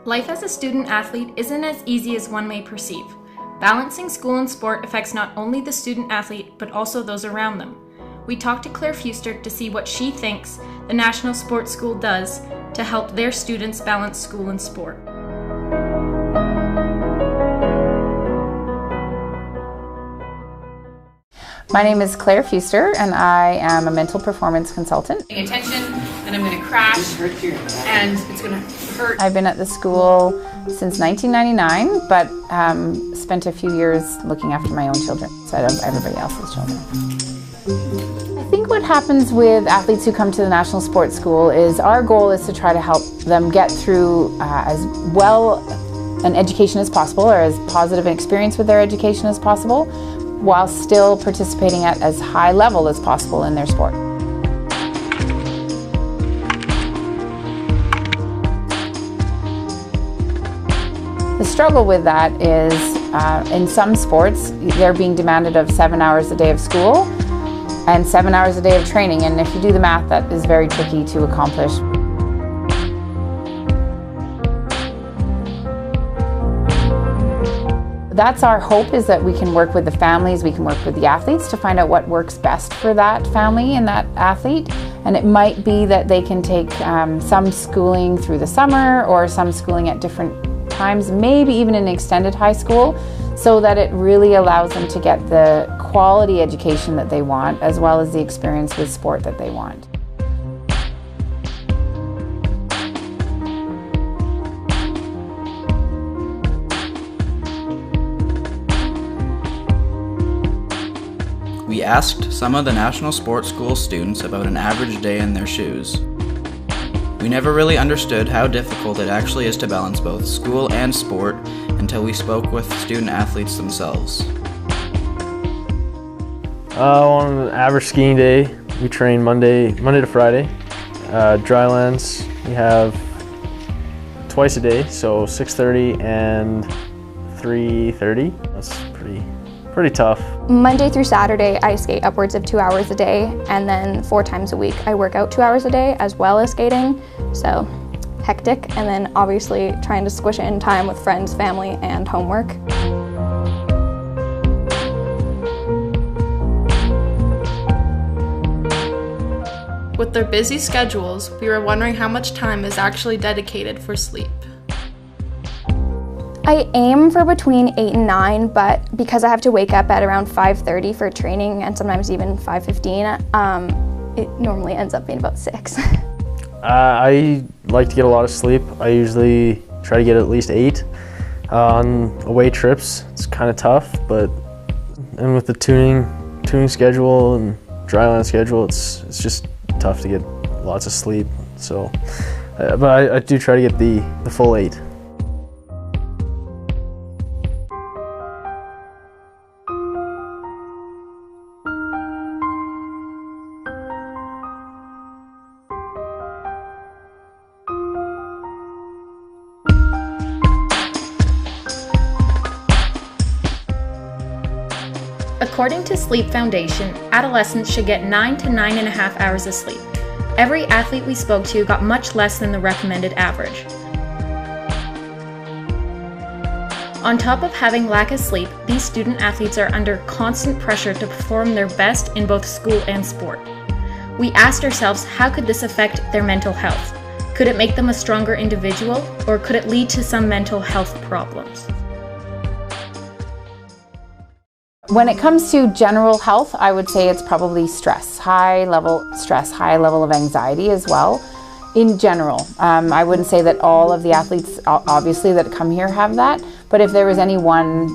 Life as a student-athlete isn't as easy as one may perceive. Balancing school and sport affects not only the student-athlete, but also those around them. We talked to Claire Fuster to see what she thinks the National Sports School does to help their students balance school and sport. My name is Claire Fuster, and I am a mental performance consultant. Paying attention, and I'm going to crash, and it's going to hurt. I've been at the school since 1999, but spent a few years looking after my own children instead of everybody else's children. I think what happens with athletes who come to the National Sports School is our goal is to try to help them get through as well an education as possible, or as positive an experience with their education as possible, while still participating at as high level as possible in their sport. The struggle with that is, in some sports, they're being demanded of 7 hours a day of school and 7 hours a day of training, and if you do the math, that is very tricky to accomplish. That's our hope, is that we can work with the families, we can work with the athletes to find out what works best for that family and that athlete. And it might be that they can take some schooling through the summer or some schooling at different times, maybe even in extended high school, so that it really allows them to get the quality education that they want, as well as the experience with sport that they want. We asked some of the National Sports School students about an average day in their shoes. We never really understood how difficult it actually is to balance both school and sport until we spoke with student athletes themselves. On an average skiing day, we train Monday to Friday. Drylands, we have twice a day, so 6:30 and 3:30. That's pretty tough. Monday through Saturday, I skate upwards of 2 hours a day, and then 4 times a week I work out 2 hours a day as well as skating, so hectic. And then obviously trying to squish in time with friends, family, and homework. With their busy schedules, we were wondering how much time is actually dedicated for sleep. I aim for between 8 and 9, but because I have to wake up at around 5:30 for training and sometimes even 5:15, it normally ends up being about 6. I like to get a lot of sleep. I usually try to get at least 8. On away trips, it's kind of tough, and with the tuning schedule and dryland schedule, it's just tough to get lots of sleep. So, but I do try to get the full 8. According to Sleep Foundation, adolescents should get 9 to 9.5 hours of sleep. Every athlete we spoke to got much less than the recommended average. On top of having lack of sleep, these student athletes are under constant pressure to perform their best in both school and sport. We asked ourselves, how could this affect their mental health? Could it make them a stronger individual, or could it lead to some mental health problems? When it comes to general health, I would say it's probably stress, high level stress, high level of anxiety as well. In general, I wouldn't say that all of the athletes, obviously, that come here have that, but if there was any one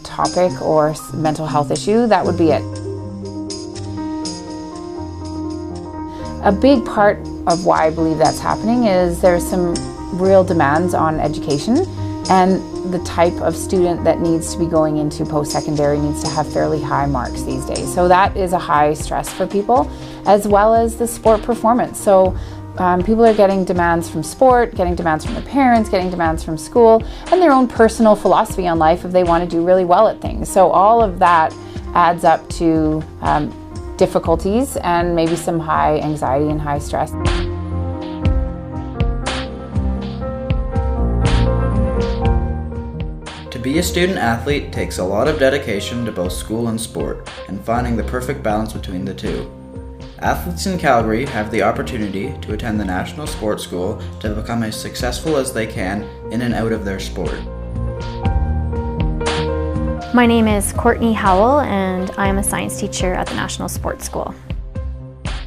topic or mental health issue, that would be it. A big part of why I believe that's happening is there's some real demands on education, and the type of student that needs to be going into post-secondary needs to have fairly high marks these days. So that is a high stress for people, as well as the sport performance. So people are getting demands from sport, getting demands from their parents, getting demands from school, and their own personal philosophy on life if they want to do really well at things. So all of that adds up to difficulties and maybe some high anxiety and high stress. be a student athlete takes a lot of dedication to both school and sport, and finding the perfect balance between the two. Athletes in Calgary have the opportunity to attend the National Sports School to become as successful as they can in and out of their sport. My name is Courtney Howell, and I am a science teacher at the National Sports School.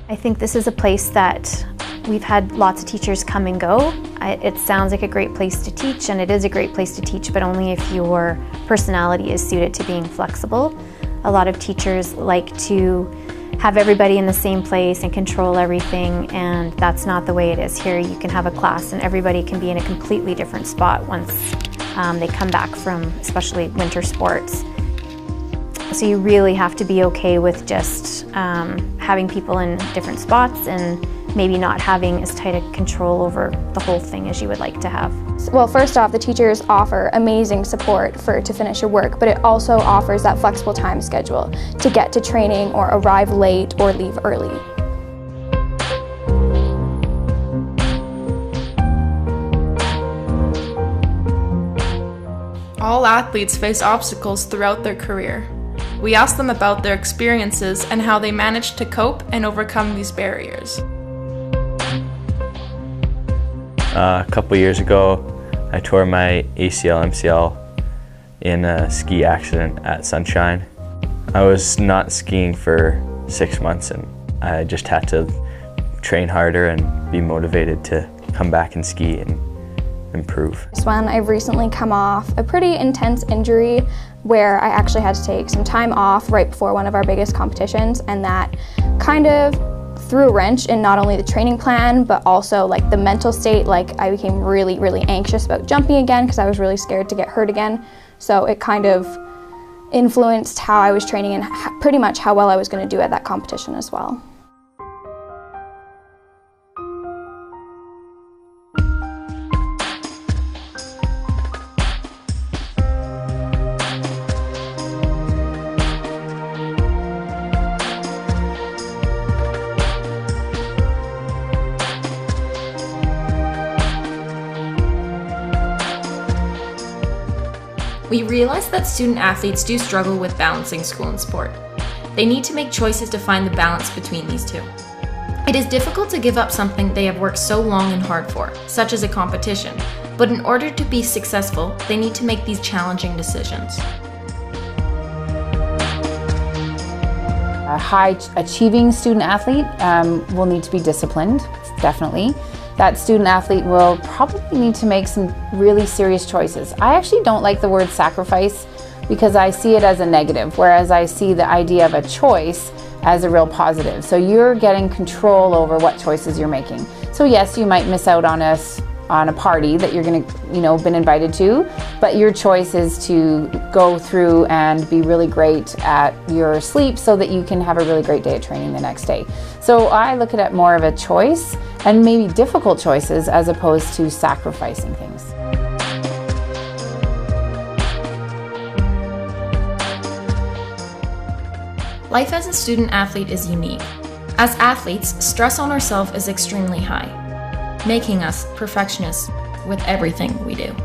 I think this is a place that we've had lots of teachers come and go. It sounds like a great place to teach, and it is a great place to teach, but only if your personality is suited to being flexible. A lot of teachers like to have everybody in the same place and control everything, and that's not the way it is here. You can have a class and everybody can be in a completely different spot once they come back from especially winter sports. So you really have to be okay with just having people in different spots and maybe not having as tight a control over the whole thing as you would like to have. Well, first off, the teachers offer amazing support to finish your work, but it also offers that flexible time schedule to get to training or arrive late or leave early. All athletes face obstacles throughout their career. We asked them about their experiences and how they managed to cope and overcome these barriers. A couple years ago, I tore my ACL/MCL in a ski accident at Sunshine. I was not skiing for 6 months, and I just had to train harder and be motivated to come back and ski and improve. When I've recently come off a pretty intense injury where I actually had to take some time off right before one of our biggest competitions, and that kind of threw a wrench in not only the training plan but also like the mental state. Like I became really anxious about jumping again because I was really scared to get hurt again. So it kind of influenced how I was training and pretty much how well I was going to do at that competition as well. We realized that student athletes do struggle with balancing school and sport. They need to make choices to find the balance between these two. It is difficult to give up something they have worked so long and hard for, such as a competition, but in order to be successful, they need to make these challenging decisions. A high-achieving student athlete will need to be disciplined, definitely. That student athlete will probably need to make some really serious choices. I actually don't like the word sacrifice because I see it as a negative, whereas I see the idea of a choice as a real positive. So you're getting control over what choices you're making. So yes, you might miss out on a party that you're going to, been invited to, but your choice is to go through and be really great at your sleep so that you can have a really great day at training the next day. So I look at it more of a choice and maybe difficult choices as opposed to sacrificing things. Life as a student athlete is unique. As athletes, stress on ourselves is extremely high, making us perfectionists with everything we do.